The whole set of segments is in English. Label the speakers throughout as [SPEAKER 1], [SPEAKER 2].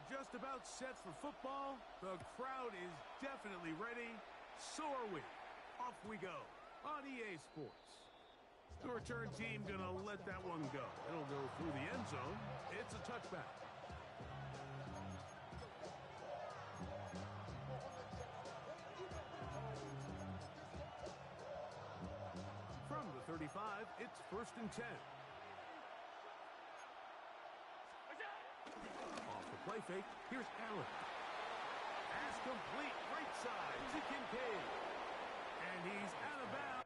[SPEAKER 1] just about set for football. The crowd is definitely ready. So are we. Off we go on EA Sports. The return team going to let that one go. It'll go through the end zone. It's a touchback. From the 35, it's 1st and 10. Off the play fake, here's Allen. Pass complete, right side to Kincaid. And he's out of bounds.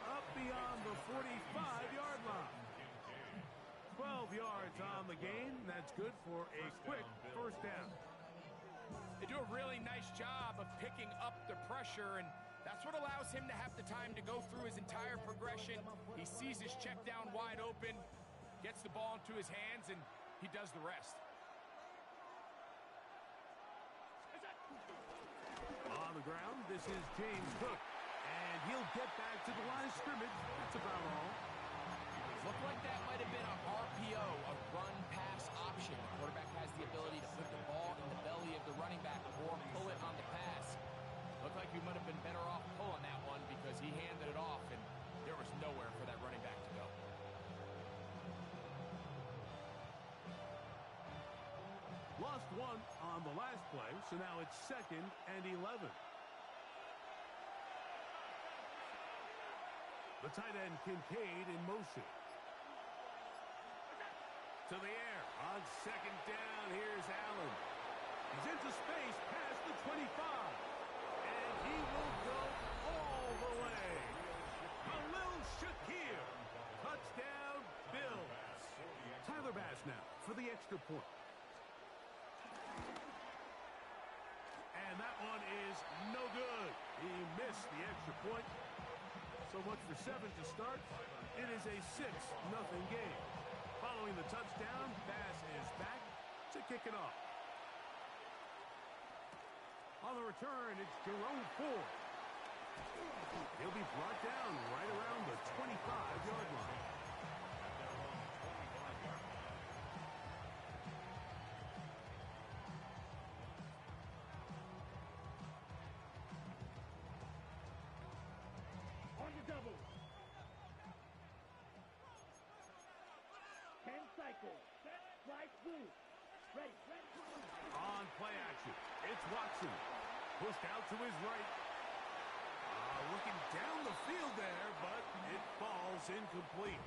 [SPEAKER 1] Up beyond the 45-yard line. 12 yards on the gain. That's good for a quick first down.
[SPEAKER 2] They do a really nice job of picking up the pressure, and that's what allows him to have the time to go through his entire progression. He sees his check down wide open, gets the ball into his hands, and he does the rest.
[SPEAKER 1] On the ground, this is James Cook. And he'll get back to the line of scrimmage. That's about all.
[SPEAKER 3] Looked like that might have been a RPO, a run-pass option. The quarterback has the ability to put the ball in the belly of the running back or pull it on the pass. Looked like he might have been better off pulling that one because he handed it off, and there was nowhere for that running back to go.
[SPEAKER 1] Lost one on the last play, so now it's 2nd and 11. The tight end Kincaid in motion. To the air on 2nd down. Here's Allen. He's into space past the 25. And he will go all the way. Khalil Shakir. Touchdown, Bills. Tyler Bass now for the extra point. And that one is no good. He missed the extra point. So much for 7 to start. It is a 6-0 game. Following the touchdown, Bass is back to kick it off. On the return, it's Jerome Ford. He'll be brought down right around the 25-yard line.
[SPEAKER 4] On the double. 10 cycles. Set, right, blue. Ready.
[SPEAKER 1] On play action, it's Watson. Pushed out to his right. Looking down the field there, but it falls incomplete.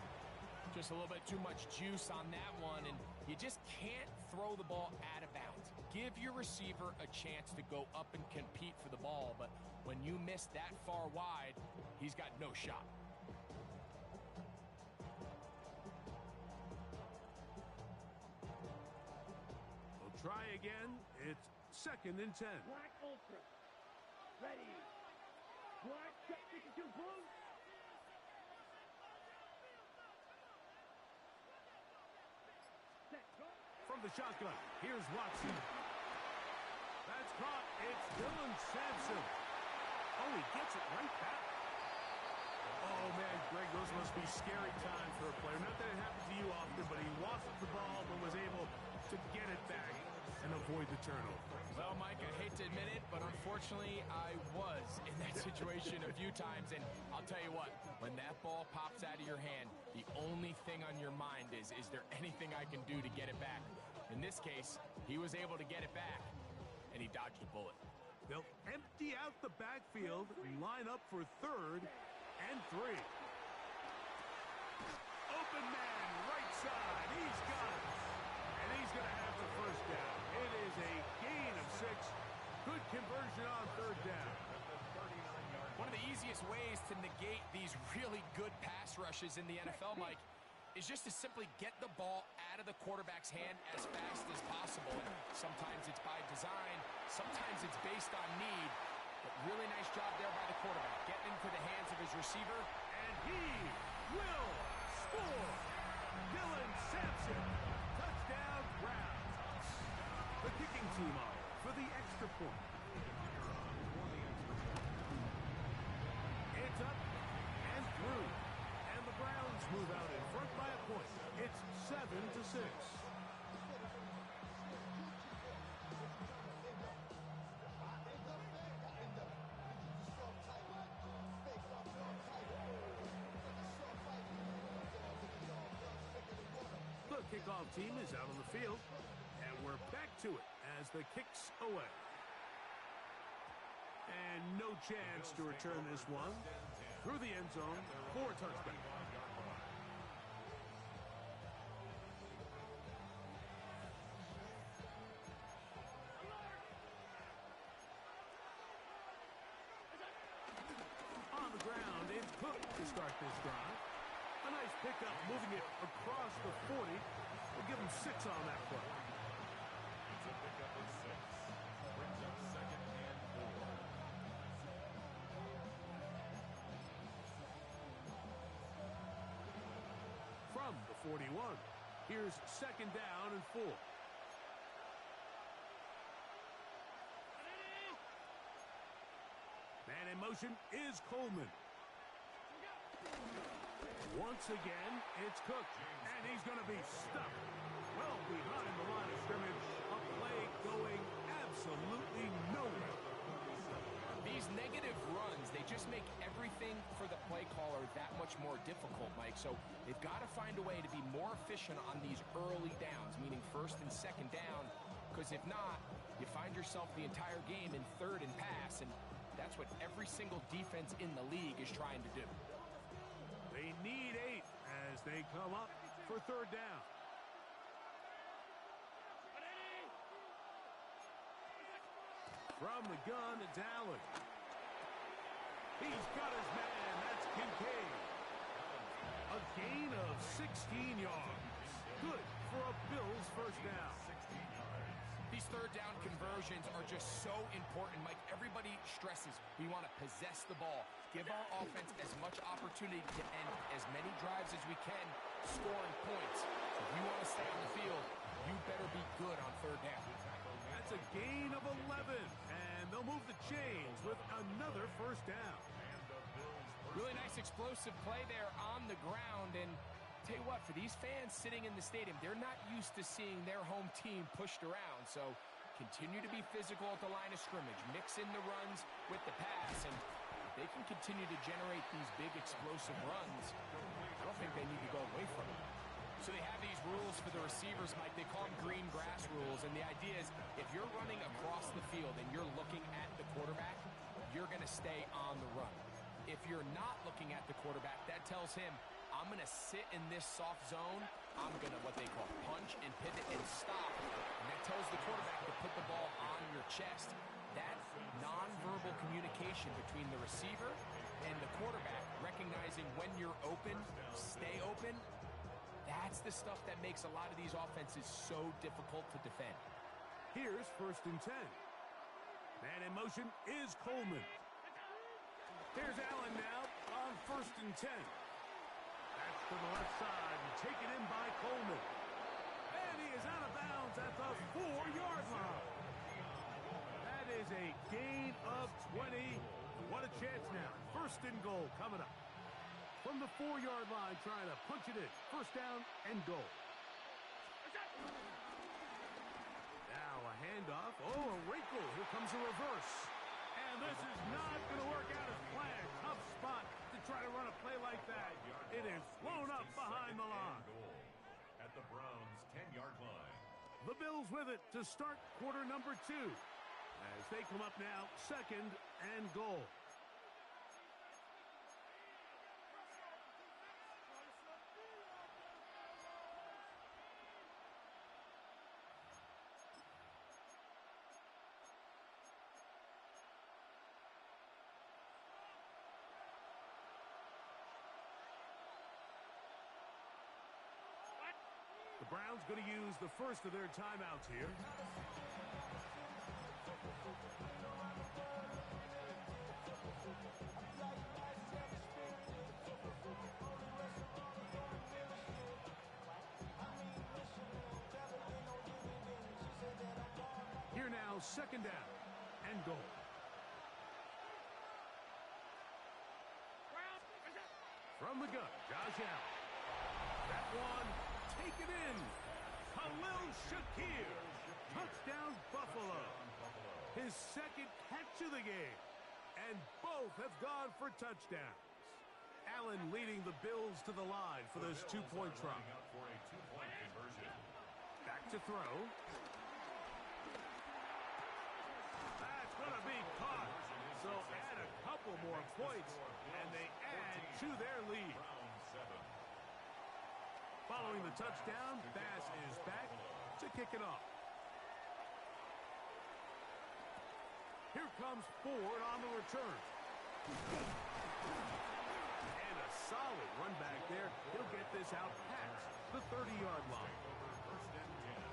[SPEAKER 3] Just a little bit too much juice on that one, and you just can't throw the ball out of bounds. give your receiver a chance to go up and compete for the ball, but when you miss that far wide, he's got no shot.
[SPEAKER 1] We'll try again. It's 2nd and 10.
[SPEAKER 4] Black Ultra. Ready. Black, check 52, blue. Set, go.
[SPEAKER 1] From the shotgun, here's Watson. That's caught. It's Dylan Sampson. Oh, he gets it right back. Oh, man, Greg, those must be scary times for a player. Not that it happens to you often, but he lost the ball but was able to get it back and avoid the turnover.
[SPEAKER 3] Well, Mike, I hate to admit it, but unfortunately, I was in that situation a few times, and I'll tell you what, when that ball pops out of your hand, the only thing on your mind is there anything I can do to get it back? In this case, he was able to get it back, and he dodged a bullet.
[SPEAKER 1] They'll empty out the backfield and line up for 3rd and 3. Open man, right side. He's got it. And he's going to have the first down. It is a gain of 6. Good conversion on 3rd down.
[SPEAKER 3] One of the easiest ways to negate these really good pass rushes in the NFL, Mike, is just to simply get the ball out of the quarterback's hand as fast as possible. And sometimes it's by design, sometimes it's based on need. But really nice job there by the quarterback, getting into the hands of his receiver.
[SPEAKER 1] And he will score. Dylan Sampson. Touchdown, Browns. The kicking team on for the extra point. It's up and through. And the Browns move out in front by a point. It's 7-6. The kickoff team is out on the field, and we're back to it as the kick's away. And no chance to return this one through the end zone for a touchback. On the ground, it's Cook to start this drive. A nice pickup, moving it across the 40. We'll give him 6 on that play.
[SPEAKER 5] It's a pickup of 6. Brings up 2nd and 4.
[SPEAKER 1] From the 41, here's 2nd down and 4. Man in motion is Coleman. Once again, it's Cook, and he's going to be stuck well behind the line of scrimmage. A play going absolutely nowhere.
[SPEAKER 3] These negative runs, they just make everything for the play caller that much more difficult, Mike. So they've got to find a way to be more efficient on these early downs, meaning 1st and 2nd down, because if not, you find yourself the entire game in 3rd and pass, and that's what every single defense in the league is trying to do.
[SPEAKER 1] They need 8 as they come up for 3rd down. From the gun, it's Allen. He's got his man. That's Kincaid. A gain of 16 yards. Good for a Bills first down.
[SPEAKER 5] 16 yards.
[SPEAKER 3] These 3rd down conversions are just so important, Mike. Everybody stresses we want to possess the ball, give our offense as much opportunity to end as many drives as we can, scoring points. So if you want to stay on the field, you better be good on 3rd down.
[SPEAKER 1] That's a gain of 11, and they'll move the chains with another first down.
[SPEAKER 3] Really nice explosive play there on the ground, and tell you what, for these fans sitting in the stadium, they're not used to seeing their home team pushed around, so continue to be physical at the line of scrimmage, mix in the runs with the pass, and if they can continue to generate these big explosive runs, I don't think they need to go away from it. So they have these rules for the receivers, Mike. They call them green grass rules, and the idea is if you're running across the field and you're looking at the quarterback, you're going to stay on the run. If you're not looking at the quarterback, that tells him I'm going to sit in this soft zone. I'm going to what they call punch and pivot and stop. And that tells the quarterback to put the ball on your chest. That nonverbal communication between the receiver and the quarterback, recognizing when you're open, stay open, that's the stuff that makes a lot of these offenses so difficult to defend.
[SPEAKER 1] Here's 1st and 10. Man in motion is Coleman. Here's Allen now on 1st and 10. That's to the left side and taken in by Coleman. And he is out of bounds at the 4-yard line. That is a gain of 20. What a chance now. 1st and goal coming up. From the 4-yard line, trying to punch it in. 1st down and goal. Now a handoff. Oh, a wrinkle. Here comes a reverse. And this is not going to work out as planned. Tough spot to try to run a play like that. It is flown up behind the line.
[SPEAKER 5] At the Browns' 10-yard line.
[SPEAKER 1] The Bills with it to start quarter number 2. As they come up now, 2nd and goal. The Browns going to use the first of their timeouts here. Here now, 2nd down and goal. From the gun, Josh Allen. That one taken in. Khalil Shakir. Touchdown, Buffalo. His 2nd catch of the game. And both have gone for touchdowns. Allen leading the Bills to the line for this 2-point try. Back to throw. That's going to be caught. So add a couple more points, and they add to their lead. Following the touchdown, Bass is back to kick it off. Here comes Ford on the return. And a solid run back there. He'll get this out past the 30-yard line.
[SPEAKER 5] 1st and 10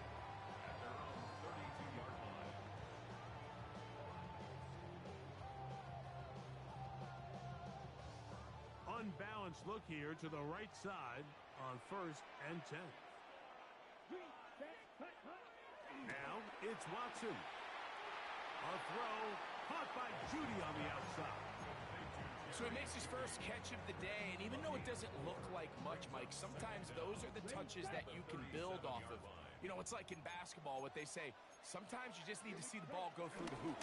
[SPEAKER 5] at their own 32-yard line.
[SPEAKER 1] Unbalanced look here to the right side on 1st and 10. Now it's Watson. A throw caught by Judy on the outside.
[SPEAKER 3] So he makes his first catch of the day, and even though it doesn't look like much, Mike, sometimes those are the touches that you can build off of. You know, it's like in basketball, what they say, sometimes you just need to see the ball go through the hoop.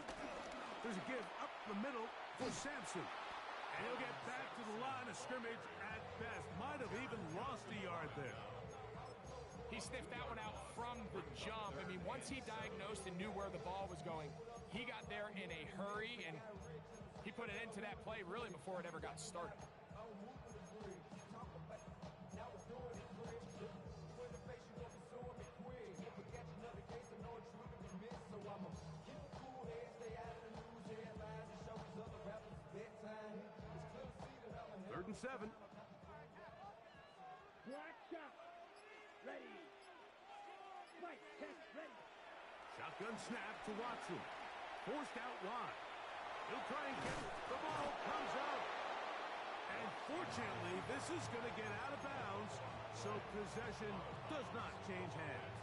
[SPEAKER 1] There's a give up the middle for Sampson. And he'll get back to the line of scrimmage at best. Might have even lost a yard there.
[SPEAKER 3] He sniffed that one out from the jump. I mean, once he diagnosed and knew where the ball was going, he got there in a hurry, and he put it into that play really before it ever got started.
[SPEAKER 1] Third and 7.
[SPEAKER 4] Black shot. Ready. Right, test, ready.
[SPEAKER 1] Shotgun snap to Watson. Forced out wide. He'll try and get it. The ball comes out. And fortunately, this is going to get out of bounds, so possession does not change hands.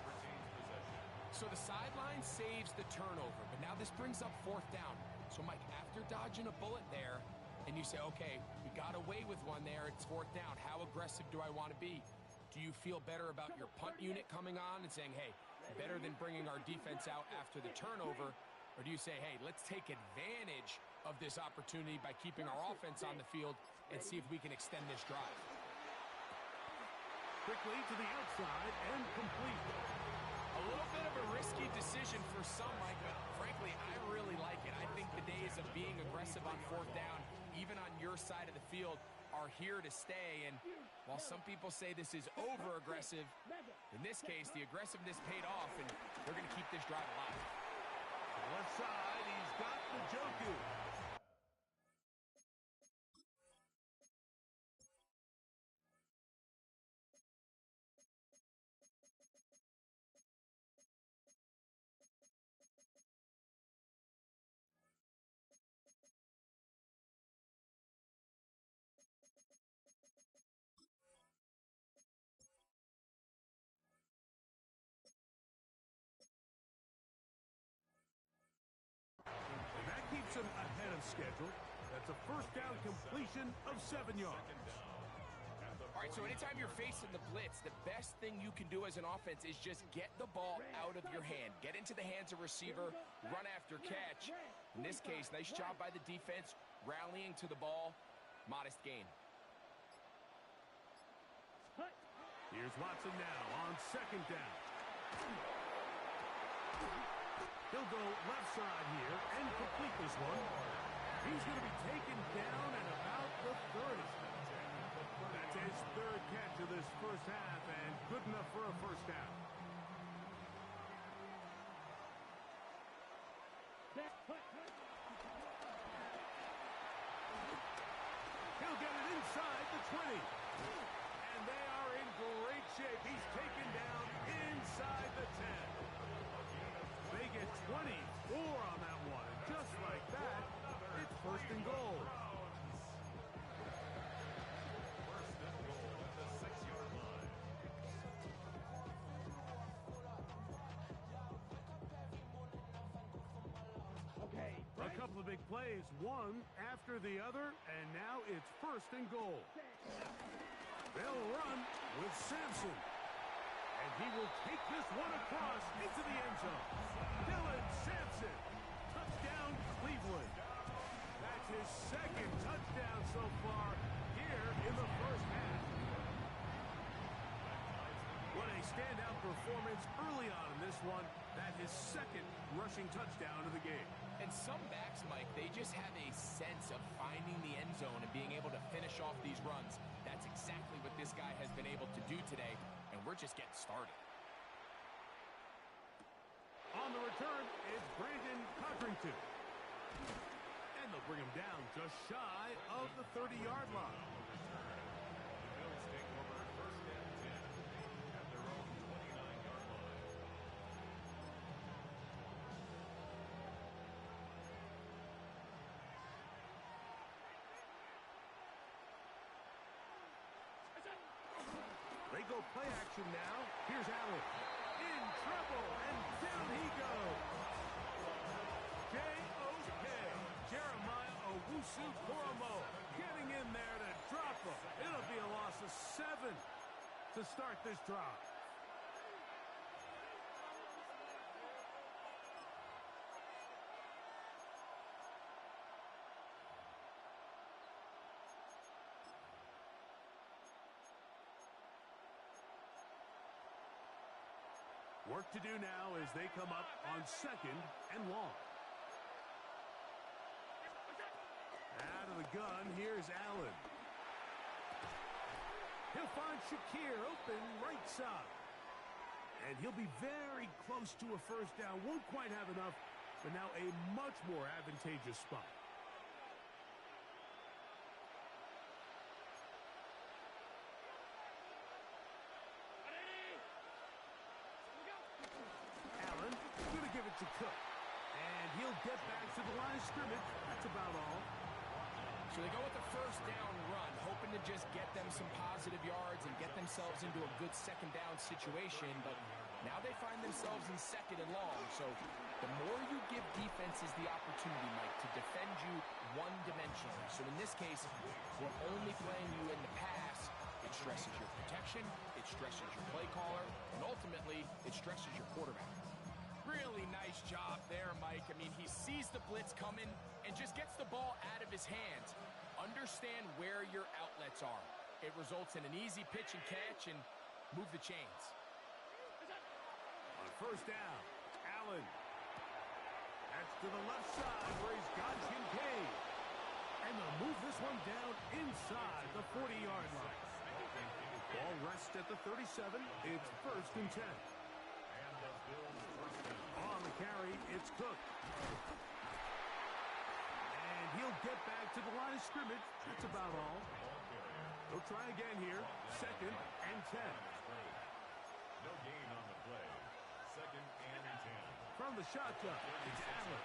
[SPEAKER 3] So the sideline saves the turnover, but now this brings up 4th down. So, Mike, after dodging a bullet there, and you say, okay, we got away with one there, it's 4th down. How aggressive do I want to be? Do you feel better about your punt unit coming on and saying, hey, better than bringing our defense out after the turnover? Or do you say, hey, let's take advantage of this opportunity by keeping our offense on the field and see if we can extend this drive?
[SPEAKER 1] Quickly to the outside and complete.
[SPEAKER 3] A little bit of a risky decision for some, Mike, but frankly, I really like it. I think the days of being aggressive on 4th down, even on your side of the field, are here to stay. And
[SPEAKER 2] While some people say this is over-aggressive, in this case, the aggressiveness paid off, and they're going to keep this drive alive.
[SPEAKER 1] Left side, he's got the Joku. That keeps him ahead of schedule. That's a first down completion of 7 yards.
[SPEAKER 2] All right, so anytime you're facing the blitz, the best thing you can do as an offense is just get the ball out of your hand. Get into the hands of receiver, run after catch. In this case, nice job by the defense, rallying to the ball. Modest gain.
[SPEAKER 1] Here's Watson now on second down. He'll go left side here and complete this one. He's going to be taken down at about the 30. That's his third catch of this first half and good enough for a first down. He'll get it inside the 20. And they are in great shape. He's taken down inside the 10. They get 24 on that one. And just like that, it's first and goal. A couple of big plays, one after the other, and now it's first and goal. They'll run with Sampson. And he will take this one across into the end zone. Dylan Sampson. Touchdown, Cleveland. That's his second touchdown so far here in the first half. What a standout performance early on in this one. That is second rushing touchdown of the game.
[SPEAKER 2] And some backs, Mike, they just have a sense of finding the end zone and being able to finish off these runs. That's exactly what this guy has been able to do today, and we're just getting started.
[SPEAKER 1] On the return is Brandon Codrington. And they'll bring him down just shy of the 30-yard line.
[SPEAKER 5] Bills take over first and 10 at their own 29-yard line.
[SPEAKER 1] They go play action now. Here's Allen. In trouble, and down he goes. J.O.K. Jeremiah Owusu-Koromo getting in there to drop him. It'll be a loss of 7 to start this drive. Work to do now as they come up on second and long. Out of the gun, here's Allen. He'll find Shakir open right side. And he'll be very close to a first down. Won't quite have enough, but now a much more advantageous spot. Allen going to give it to Cook. And he'll get back to the line of scrimmage. That's about all.
[SPEAKER 2] So they go with the first down run, hoping to just get them some positive yards and get themselves into a good second down situation, but now they find themselves in second and long. So the more you give defenses the opportunity, Mike, to defend you one-dimensionally. So in this case, we're only playing you in the pass. It stresses your protection, it stresses your play caller, and ultimately, it stresses your quarterback. Really nice job there, Mike. I mean, he sees the blitz coming and just gets the ball out of his hands. Understand where your outlets are. It results in an easy pitch and catch and move the chains.
[SPEAKER 1] On first down, Allen. That's to the left side where he's got Kincaid. And they'll move this one down inside the 40-yard line. Ball rests at the 37. It's 1st and 10.
[SPEAKER 5] And the Bills first down.
[SPEAKER 1] On the carry, it's Cook. And he'll get back to the line of scrimmage. That's about all. He'll try again here. 2nd and 10.
[SPEAKER 5] No gain on the play. 2nd and 10.
[SPEAKER 1] From the shotgun, it's Allen.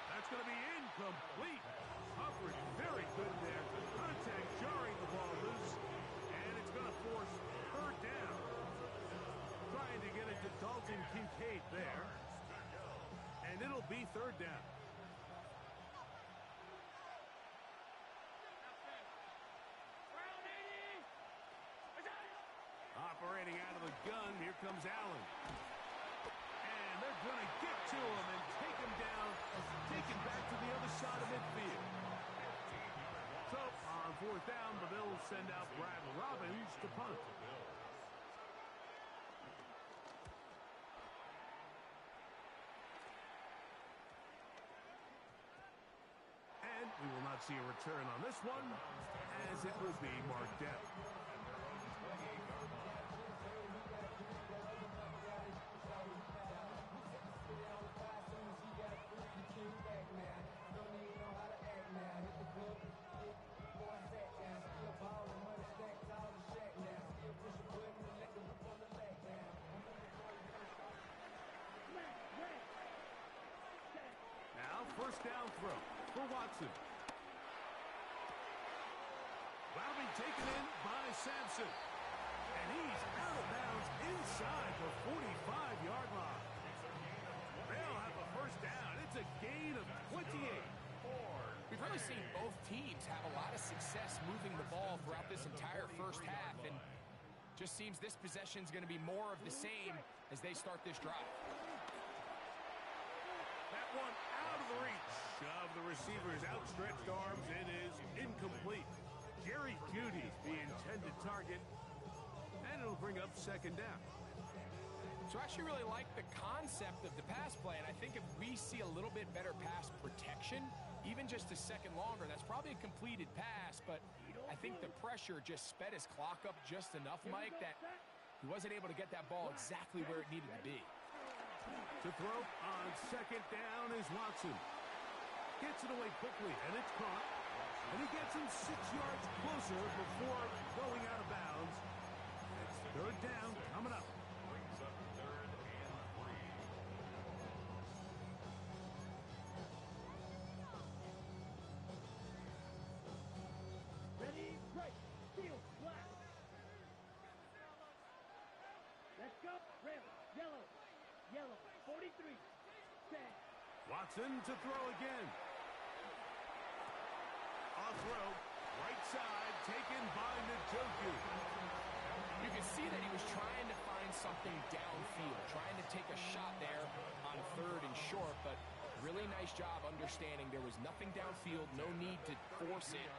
[SPEAKER 1] That's going to be incomplete. Coverage very good there. Contact jarring the ball loose. And it's going to force 3rd down. Trying to get it to Dalton Kincaid there. And it'll be 3rd down. Operating out of the gun, here comes Allen. And they're going to get to him and take him down, take him back to the other side of midfield. So, on 4th down, the Bills send out Brad Robbins to punt. And we will not see a return on this one, as it will be marked out. Now, 1st down throw for Watson. That'll be taken in by Sampson. And he's out of bounds inside the 45-yard line. They'll have a 1st down. It's a gain of 28.
[SPEAKER 3] We've really seen both teams have a lot of success moving the ball throughout this entire 1st half, and just seems this possession is going to be more of the same as they start this drive.
[SPEAKER 1] That one out of the reach of the receiver's outstretched arms. It is incomplete. Jerry Jeudy's the intended target, and it'll bring up 2nd down.
[SPEAKER 3] So I actually really like the concept of the pass play, and I think if we see a little bit better pass protection, even just a second longer, that's probably a completed pass, but I think the pressure just sped his clock up just enough, Mike, that he wasn't able to get that ball exactly where it needed to be.
[SPEAKER 1] To throw on 2nd down is Watson. Gets it away quickly, and it's caught. And he gets him 6 yards closer before going out of bounds. It's 3rd down coming up.
[SPEAKER 5] Brings up 3rd and 3.
[SPEAKER 4] Ready, right, field, black. Let's go. Red, yellow, yellow, 43, 10.
[SPEAKER 1] Watson to throw again. Off throw, right side, taken by Njoku.
[SPEAKER 3] You can see that he was trying to find something downfield, trying to take a shot there on 3rd and short, but really nice job understanding there was nothing downfield, no need to force it.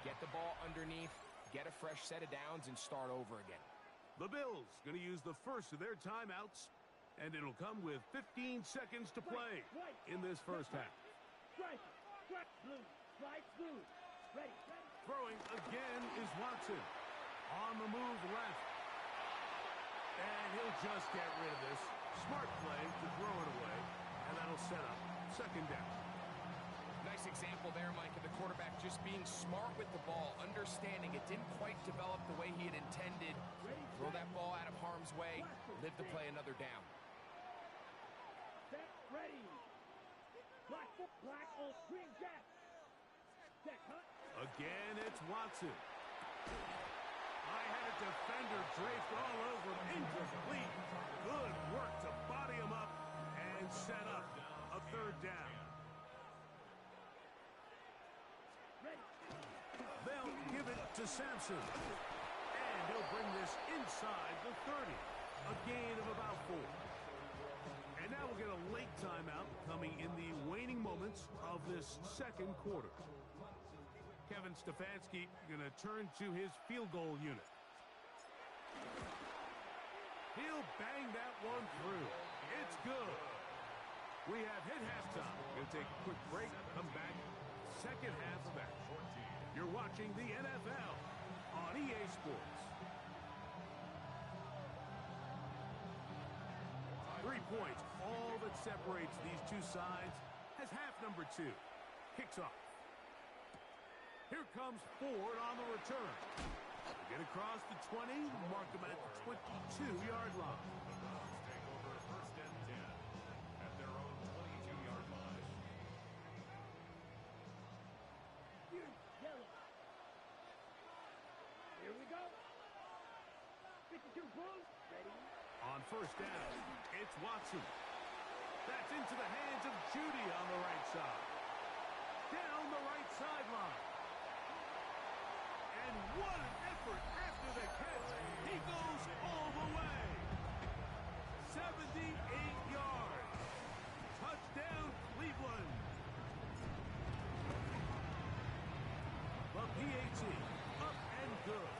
[SPEAKER 3] Get the ball underneath, get a fresh set of downs, and start over again.
[SPEAKER 1] The Bills going to use the first of their timeouts, and it'll come with 15 seconds to play in this 1st half.
[SPEAKER 4] Strike, strike, blue, slide, blue. Ready, ready.
[SPEAKER 1] Throwing again is Watson. On the move left. And he'll just get rid of this. Smart play to throw it away. And that'll set up 2nd down.
[SPEAKER 3] Nice example there, Mike, of the quarterback just being smart with the ball, understanding it didn't quite develop the way he had intended. Throw that ball out of harm's way, live to play another down.
[SPEAKER 4] Set, ready. Black, black, on green, jack. Jack, huh?
[SPEAKER 1] Again, it's Watson. I had a defender draped all over him. Incomplete. Good work to body him up and set up a 3rd down.
[SPEAKER 4] Ready.
[SPEAKER 1] They'll give it to Sampson. And he'll bring this inside the 30. A gain of about 4. And now we'll get a late timeout coming in the waning moments of this 2nd quarter. Kevin Stefanski going to turn to his field goal unit. He'll bang that one through. It's good. We have hit halftime. Going to take a quick break. Come back. 2nd half of action. You're watching the NFL on EA Sports. 3 points, all that separates these two sides, as half number 2 kicks off. Here comes Ford on the return. They get across the 20, mark them at the 22-yard line.
[SPEAKER 5] The Browns take over first and 10 at their own 22-yard line.
[SPEAKER 4] Yellow. Here we go. 52 Bulls. Ready?
[SPEAKER 1] On first down, it's Watson. That's into the hands of Judy on the right side. Down the right sideline. And what an effort after the catch. He goes all the way. 78 yards. Touchdown, Cleveland. The PAT up and good.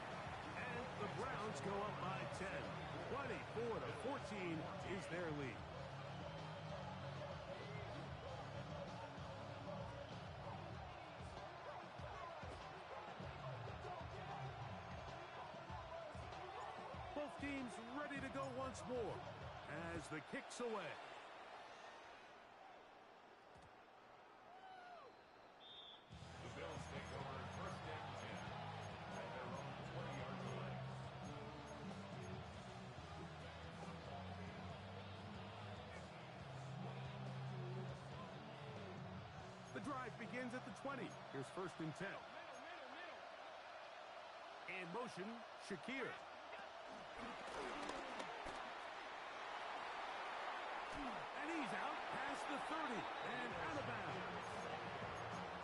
[SPEAKER 1] And the Browns go up by 10. 24-14 is their lead. Both teams ready to go once more as the kick's away.
[SPEAKER 5] The Bills take over first and 10 at their own 20-yard line.
[SPEAKER 1] The drive begins at the 20. Here's first and 10. In motion, Shakir. And he's out past the 30 and out of bounds.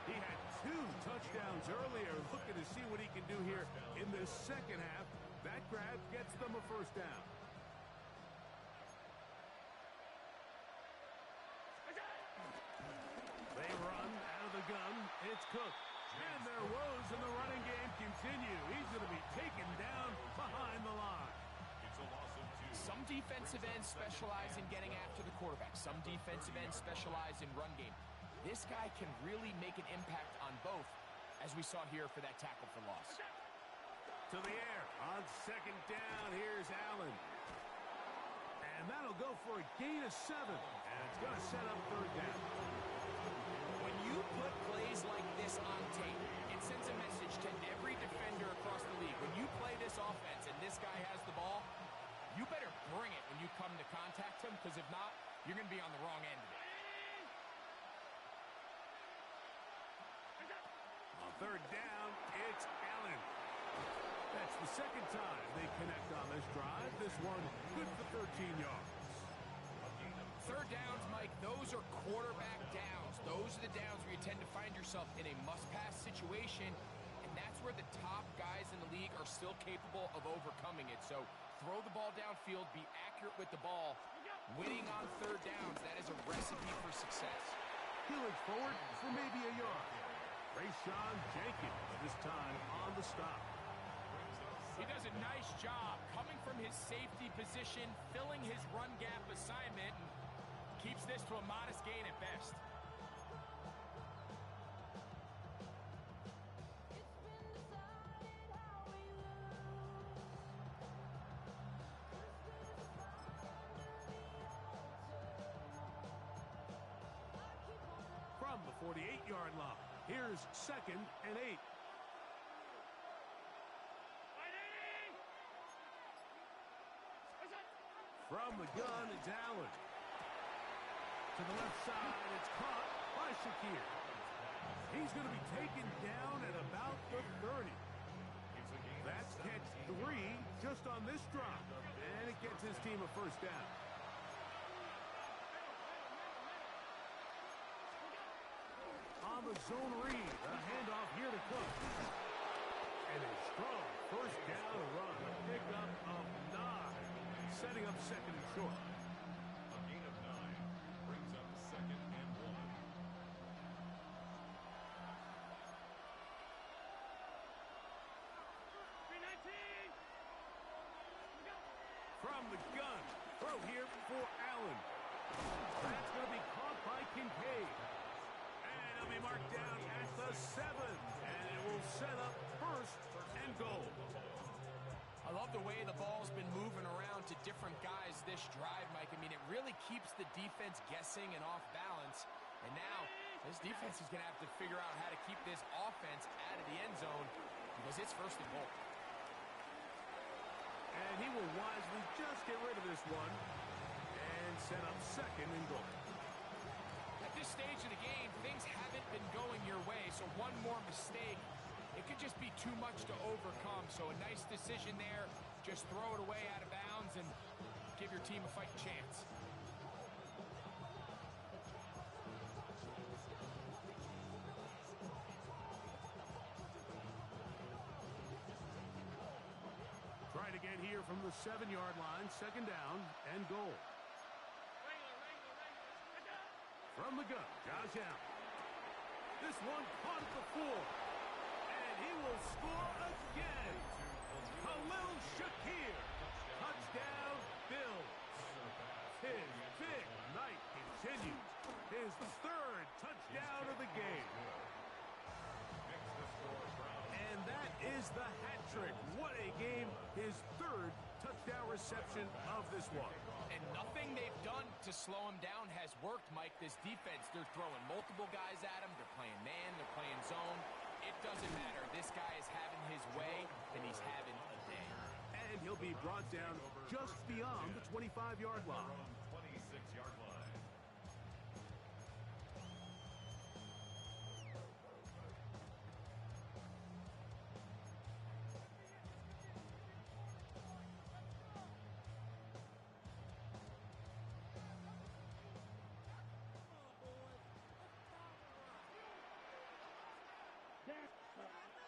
[SPEAKER 1] He had 2 touchdowns earlier. Looking to see what he can do here in the second half. That grab gets them a first down. They run out of the gun. It's Cook. And their woes in the running game continue. He's going to be taken down behind the line.
[SPEAKER 5] It's a loss of 2.
[SPEAKER 3] Some defensive ends specialize in getting after the quarterback. Some defensive ends specialize in run game. This guy can really make an impact on both, as we saw here for that tackle for loss.
[SPEAKER 1] To the air on second down. Here's Allen. And that'll go for a gain of 7. And it's going to set up third down.
[SPEAKER 3] When you put plays like this on tape, it sends a message to every defender across the league. When you play this offense and this guy has the ball, you better bring it when you come to contact him, because if not, you're going to be on the wrong end of it.
[SPEAKER 1] On third down, it's Allen. That's the second time they connect on this drive. This one good for 13 yards.
[SPEAKER 3] Third downs, Mike, those are quarterback downs. Those are the downs where you tend to find yourself in a must-pass situation, and that's where the top guys in the league are still capable of overcoming it. So throw the ball downfield, be accurate with the ball. Winning on third downs, that is a recipe for success.
[SPEAKER 1] He looks forward for maybe a yard. Rayshawn Jenkins this time on the stop.
[SPEAKER 2] He does a nice job coming from his safety position, filling his run gap assignment, and keeps this to a modest gain at best.
[SPEAKER 1] From the 48-yard line, here's second and 8. From the gun, it's Allen. To the left side, it's caught by Shakir. He's going to be taken down at about the 30. That's catch 3 just on this drop. And it gets his team a first down. On the zone read, a handoff here to Cook. And a strong first down run. A pickup of 9. Setting up second and short.
[SPEAKER 5] A gain of 9 brings up second and 1.
[SPEAKER 1] From the gun, throw here for Allen. That's going to be caught by Kincaid. And it'll be marked down at the 7. And it will set up first and goal.
[SPEAKER 3] I love the way the ball's been moving around to different guys this drive, Mike. I mean, it really keeps the defense guessing and off balance. And now, this defense is going to have to figure out how to keep this offense out of the end zone because it's first and goal.
[SPEAKER 1] And he will wisely just get rid of this one and set up second and goal.
[SPEAKER 2] At this stage of the game, things haven't been going your way, so one more mistake, it could just be too much to overcome. So a nice decision there. Just throw it away out of bounds and give your team a fighting chance.
[SPEAKER 1] Try it again here from the 7-yard line, second down and goal. From the gun, Josh Allen. This one caught at the 4. And he will score again. Khalil Shakir. Touchdown, Bills. His big night continues. His third touchdown of the game. And that is the hat trick. What a game. His third touchdown reception of this one.
[SPEAKER 2] And nothing they've done to slow him down has worked, Mike. This defense, they're throwing multiple guys at him. They're playing man, they're playing zone. It doesn't matter. This guy is having his way, and he's having a day.
[SPEAKER 1] And he'll be brought down just beyond the 25-yard line.
[SPEAKER 5] 26-yard line.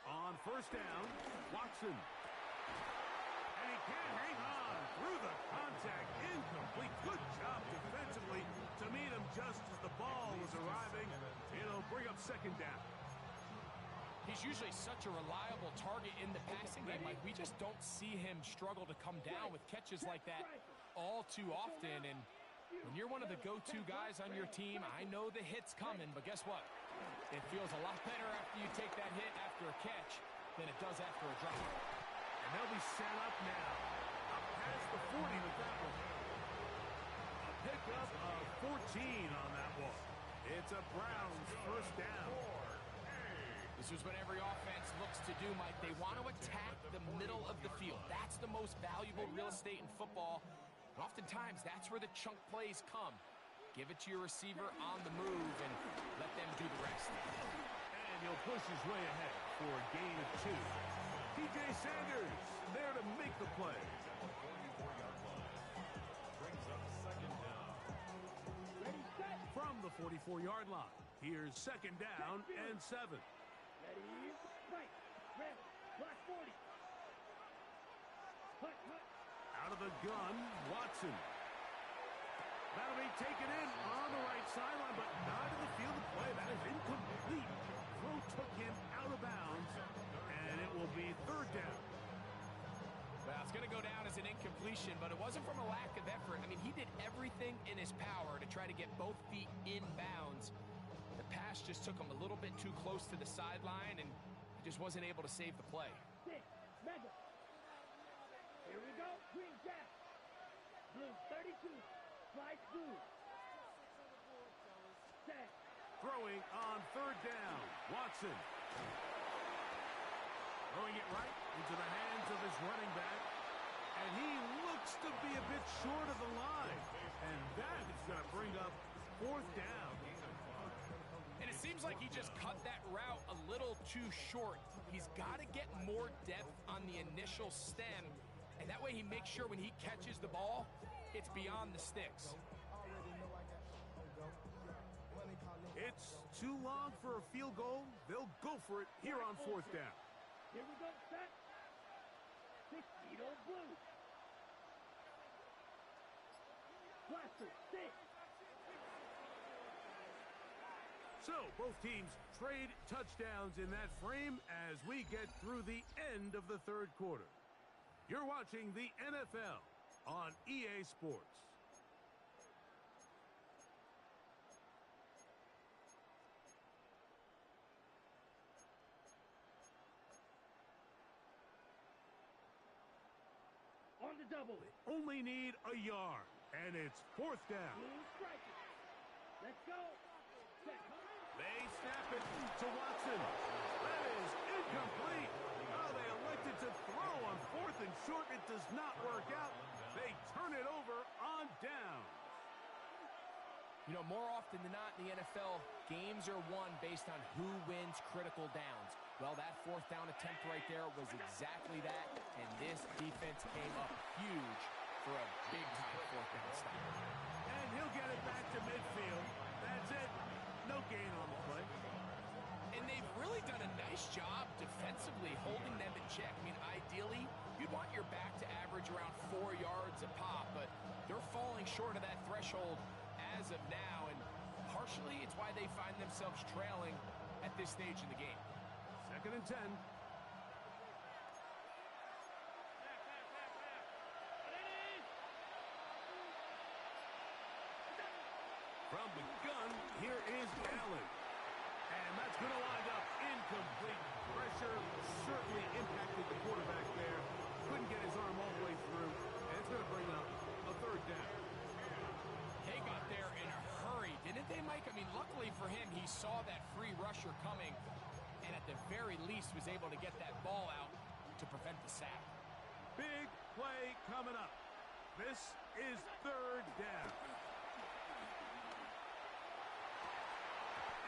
[SPEAKER 1] On first down, Watson. And he can't hang on through the contact. Incomplete. Good job defensively to meet him just as the ball was arriving. It'll bring up second down.
[SPEAKER 2] He's usually such a reliable target in the passing game. Like, we just don't see him struggle to come down with catches like that all too often. And when you're one of the go-to guys on your team, I know the hit's coming, but guess what? It feels a lot better after you take that hit after a catch than it does after a drop.
[SPEAKER 1] And they'll be set up now. Up past the 40 with that one. A pickup of 14 on that one. It's a Browns first down.
[SPEAKER 2] This is what every offense looks to do, Mike. They want to attack the middle of the field. That's the most valuable real estate in football. And oftentimes, that's where the chunk plays come. Give it to your receiver on the move and let them do the rest.
[SPEAKER 1] And he'll push his way ahead for a gain of 2. P.J. Sanders there to make the play.
[SPEAKER 5] 44-yard line. Brings up second down.
[SPEAKER 1] From the 44-yard line, here's second down and 7.
[SPEAKER 4] Ready, fight. Red, black 40. Hut, hut.
[SPEAKER 1] Out of the gun, Watson. That'll be taken in on the right sideline, but not in the field of play. That is incomplete. Throw took him out of bounds, and it will be third down.
[SPEAKER 2] Well, it's going to go down as an incompletion, but it wasn't from a lack of effort. I mean, he did everything in his power to try to get both feet in bounds. The pass just took him a little bit too close to the sideline, and he just wasn't able to save the play.
[SPEAKER 4] Six, mega. Here we go. Green jack. Blue 32. Flight blue. Set.
[SPEAKER 1] Throwing on third down, Watson. Throwing it right into the hands of his running back. And he looks to be a bit short of the line. And that is going to bring up fourth down.
[SPEAKER 2] And it seems like he just cut that route a little too short. He's got to get more depth on the initial stem. And that way he makes sure when he catches the ball, it's beyond the sticks.
[SPEAKER 1] It's too long for a field goal. They'll go for it here on fourth down.
[SPEAKER 4] Here we go, set. 6 feet on blue. Blaster, 6.
[SPEAKER 1] So both teams trade touchdowns in that frame as we get through the end of the third quarter. You're watching the NFL on EA Sports.
[SPEAKER 4] On the double.
[SPEAKER 1] Only need a yard. And it's fourth down.
[SPEAKER 4] Blue striking. Let's go. Set.
[SPEAKER 1] They snap it to Watson. That is incomplete. Oh, they elected to throw on fourth and short. It does not work out. They turn it over on down.
[SPEAKER 3] You know, more often than not in the NFL, games are won based on who wins critical downs. Well, that fourth down attempt right there was exactly that, and this defense came up huge for a big-time fourth down stop.
[SPEAKER 1] And he'll get it back to midfield. That's it. No gain on the play.
[SPEAKER 3] And they've really done a nice job defensively holding them in check. I mean, ideally, you'd want your back to average around 4 yards a pop, but they're falling short of that threshold as of now, and partially it's why they find themselves trailing at this stage in the game.
[SPEAKER 1] 2nd and 10. From the gun, here is Allen. And that's going to wind up incomplete. Pressure certainly impacted the quarterback there. Couldn't get his arm all the way through. And it's going to bring up a 3rd down.
[SPEAKER 3] They got there in a hurry, didn't they, Mike? I mean, luckily for him, he saw that free rusher coming, and at the very least was able to get that ball out to prevent the sack.
[SPEAKER 1] Big play coming up. This is 3rd down.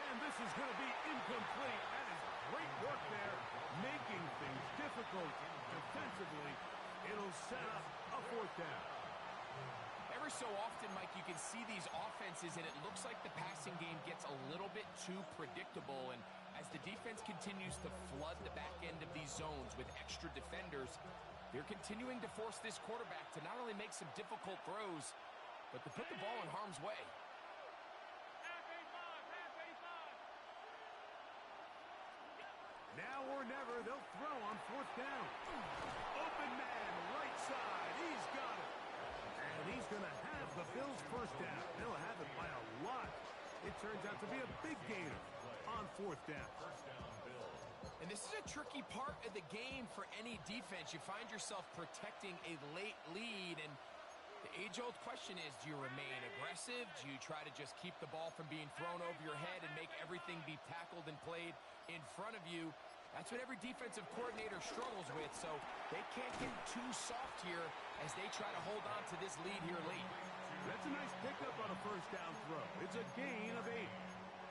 [SPEAKER 1] And this is going to be incomplete. That is great work there, making things difficult defensively. It'll set up a 4th down.
[SPEAKER 3] Every so often, Mike, you can see these offenses, and it looks like the passing game gets a little bit too predictable. And as the defense continues to flood the back end of these zones with extra defenders, they're continuing to force this quarterback to not only make some difficult throws, but to put the ball in harm's way.
[SPEAKER 1] Now or never, they'll throw on 4th down. Open man, right side. He's got it. And he's going to have the Bills' 1st down. They'll have it by a lot. It turns out to be a big gainer on 4th down.
[SPEAKER 3] And this is a tricky part of the game for any defense. You find yourself protecting a late lead, and the age-old question is, do you remain aggressive? Do you try to just keep the ball from being thrown over your head and make everything be tackled and played in front of you? That's what every defensive coordinator struggles with, so they can't get too soft here as they try to hold on to this lead here late.
[SPEAKER 1] That's a nice pickup on a 1st down throw. It's a gain of 8.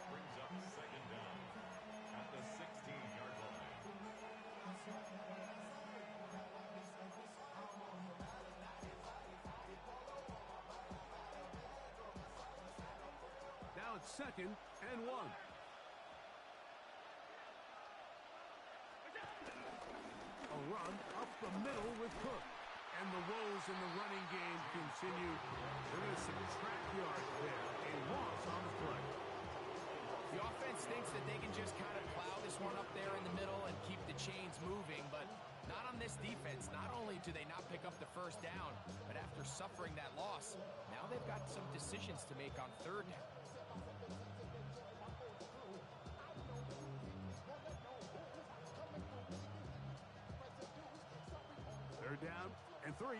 [SPEAKER 5] Brings up 2nd down at the 16-yard line.
[SPEAKER 1] Now it's 2nd and 1. A run up the middle with Cook. And the woes in the running game continue. They're going to subtract yards there. A loss on the play.
[SPEAKER 3] The offense thinks that they can just kind of plow this one up there in the middle and keep the chains moving, but not on this defense. Not only do they not pick up the 1st down, but after suffering that loss, now they've got some decisions to make on 3rd down.
[SPEAKER 1] 3rd down and 3. Out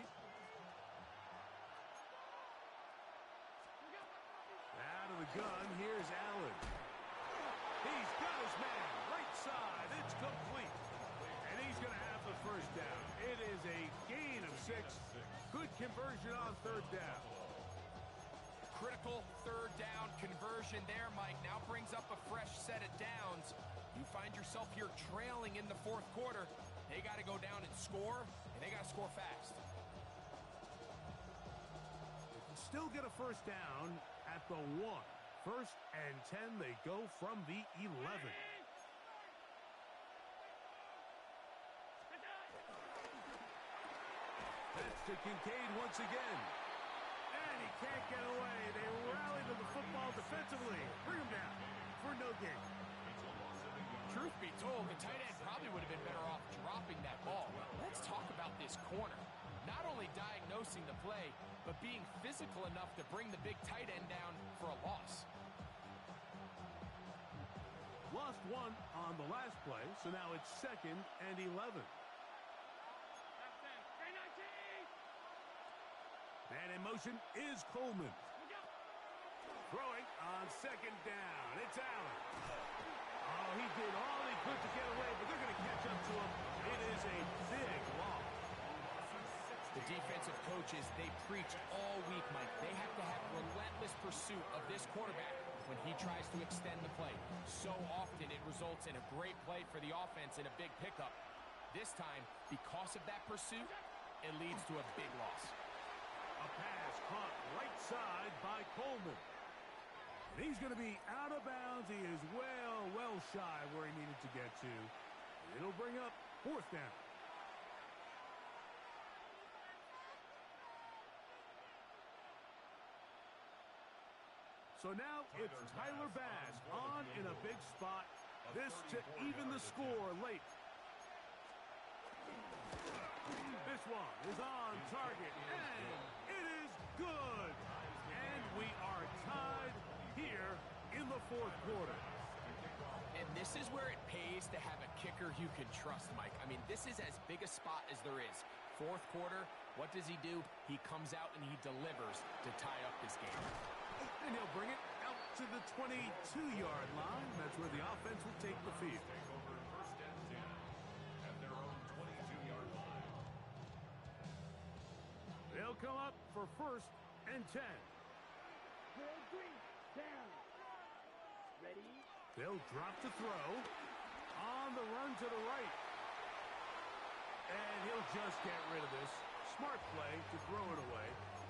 [SPEAKER 1] of the gun, here's Allen. He's got his man, right side. It's complete. And he's going to have the 1st down. It is a gain of 6. Good conversion on 3rd down.
[SPEAKER 3] Critical 3rd down conversion there, Mike. Now brings up a fresh set of downs. You find yourself here trailing in the 4th quarter. They got to go down and score, and they got to score fast.
[SPEAKER 1] They can still get a 1st down at the 1. 1st and 10, they go from the 11. That's to Kincaid once again. And he can't get away. They rally to the football defensively. Bring him down for no gain.
[SPEAKER 3] Truth be told, the tight end probably would have been better off dropping that ball. Let's talk about this corner. Not only diagnosing the play, but being physical enough to bring the big tight end down for a loss.
[SPEAKER 1] Lost 1 on the last play, so now it's 2nd and 11. And in motion is Coleman. Throwing on second down. It's Allen. Oh, he did all he could to get away, but they're going to catch up to him. It is a big loss.
[SPEAKER 3] The defensive coaches, they preach all week, Mike. They have to have relentless pursuit of this quarterback when he tries to extend the play. So often it results in a great play for the offense and a big pickup. This time, because of that pursuit, it leads to a big loss.
[SPEAKER 1] A pass caught right side by Coleman. He's going to be out of bounds. He is well shy where he needed to get to. It'll bring up fourth down. So now it's Tyler Bass on in a big spot. This to even the score late. This one is on target, and it is good. And we are tied here in the fourth quarter.
[SPEAKER 3] And this is where it pays to have a kicker you can trust, Mike. I mean, this is as big a spot as there is. Fourth quarter, what does he do? He comes out and he delivers to tie up this game.
[SPEAKER 1] And he'll bring it out to the 22-yard line. That's where the offense will take the field.
[SPEAKER 5] Take over first and 10 at their own 22-yard line.
[SPEAKER 1] They'll come up for first and 10.
[SPEAKER 4] Will Green down. Ready?
[SPEAKER 1] They'll drop to throw. On the run to the right. And he'll just get rid of this. Smart play to throw it away.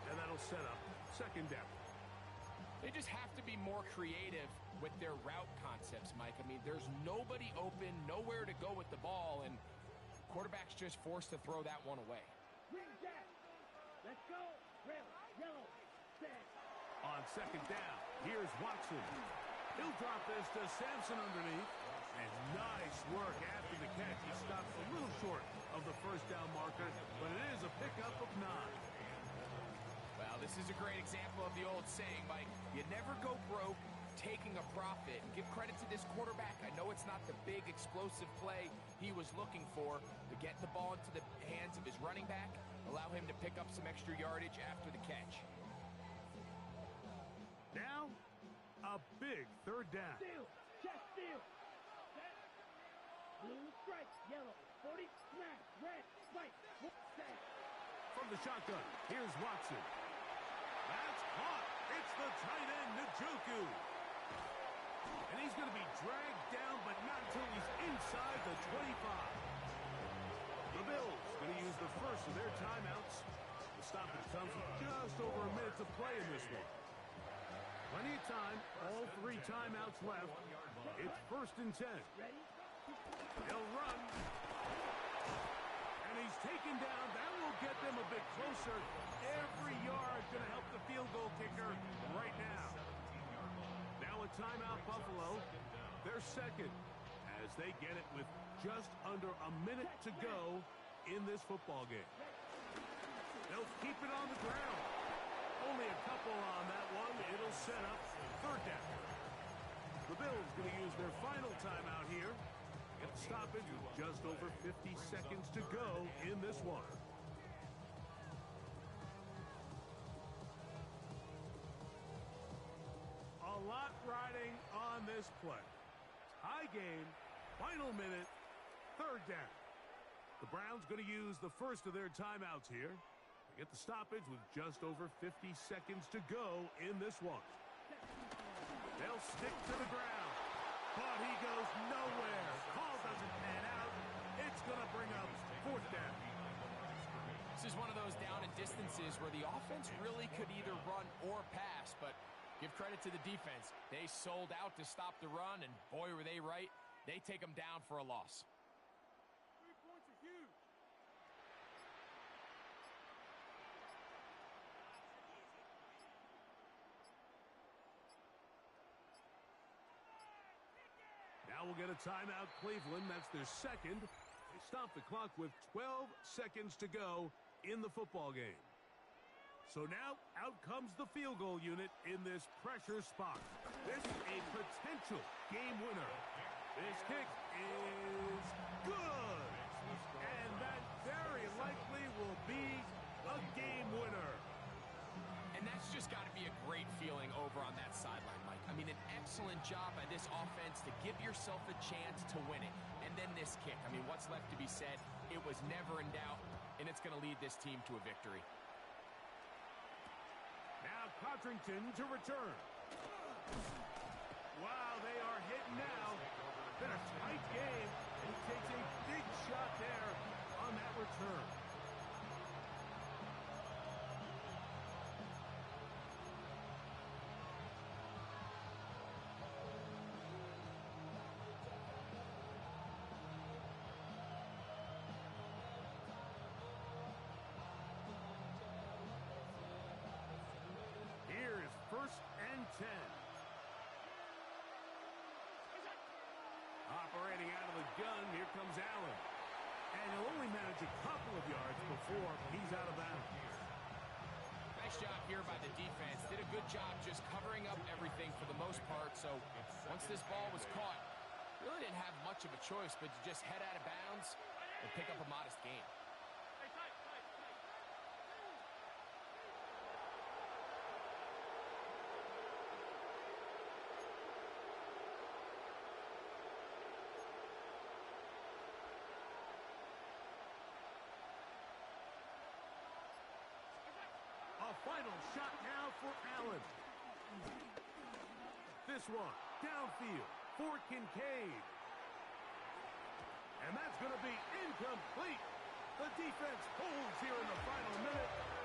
[SPEAKER 1] And that'll set up second down.
[SPEAKER 3] They just have to be more creative with their route concepts, Mike. I mean, there's nobody open, nowhere to go with the ball, and quarterback's just forced to throw that one away.
[SPEAKER 4] Green jack. Let's go. Red, yellow, set.
[SPEAKER 1] On second down, here's Watson. He'll drop this to Sampson underneath. And nice work after the catch. He stopped a little short of the first down marker, but it is a pickup of 9.
[SPEAKER 3] Well, this is a great example of the old saying, Mike. You never go broke taking a profit. And give credit to this quarterback. I know it's not the big explosive play he was looking for, but get the ball into the hands of his running back, allow him to pick up some extra yardage after the catch.
[SPEAKER 1] Now, a big third down.
[SPEAKER 4] Steal. Check steal. Set. Blue strike. Yellow. 40. Smash. Red. Spike. Set.
[SPEAKER 1] From the shotgun, here's Watson. That's caught. It's the tight end, Njoku. And he's going to be dragged down, but not until he's inside the 25. The Bills going to use the first of their timeouts. The stoppage comes with just over a minute to play in this one. Plenty of time. All 3 timeouts left. It's first and 10.
[SPEAKER 4] Ready?
[SPEAKER 1] He'll run. And he's taken down. That will get them a bit closer. Every yard going to help the field goal kicker right now. Now a timeout, Buffalo. They're second as they get it with just under a minute to go in this football game. They'll keep it on the ground. Only a couple on that one. It'll set up third down. The Bills going to use their final timeout here. Get the stoppage with just over 50 seconds to go in this one. A lot riding on this play. Tie game, final minute, third down. The Browns going to use the first of their timeouts here. They get the stoppage with just over 50 seconds to go in this one. They'll stick to the ground. But he goes nowhere. Call doesn't pan out. It's going to bring up fourth down.
[SPEAKER 3] This is one of those down and distances where the offense really could either run or pass, but give credit to the defense. They sold out to stop the run, and boy, were they right. They take them down for a loss.
[SPEAKER 1] 3 points are huge. Now we'll get a timeout, Cleveland. That's their second. They stop the clock with 12 seconds to go in the football game. So now out comes the field goal unit in this pressure spot. This is a potential game winner. This kick is good. And that very likely will be a game winner.
[SPEAKER 3] feeling over on that sideline, Mike. I mean, an excellent job by this offense to give yourself a chance to win it. And then this kick. I mean, what's left to be said? It was never in doubt, and it's going to lead this team to a victory.
[SPEAKER 1] Now Codrington to return. Wow, they are hitting now. Been a tight game, and he takes a big shot there on that return. Here is 1st and 10. Operating out of the gun, here comes Allen. And he'll only manage a couple of yards before he's out of bounds.
[SPEAKER 3] Nice job here by the defense. Did a good job just covering up everything for the most part. So once this ball was caught, really didn't have much of a choice but to just head out of bounds and pick up a modest gain.
[SPEAKER 1] A final shot now for Allen. This one, downfield for Kincaid. And that's going to be incomplete. The defense holds here in the final minute.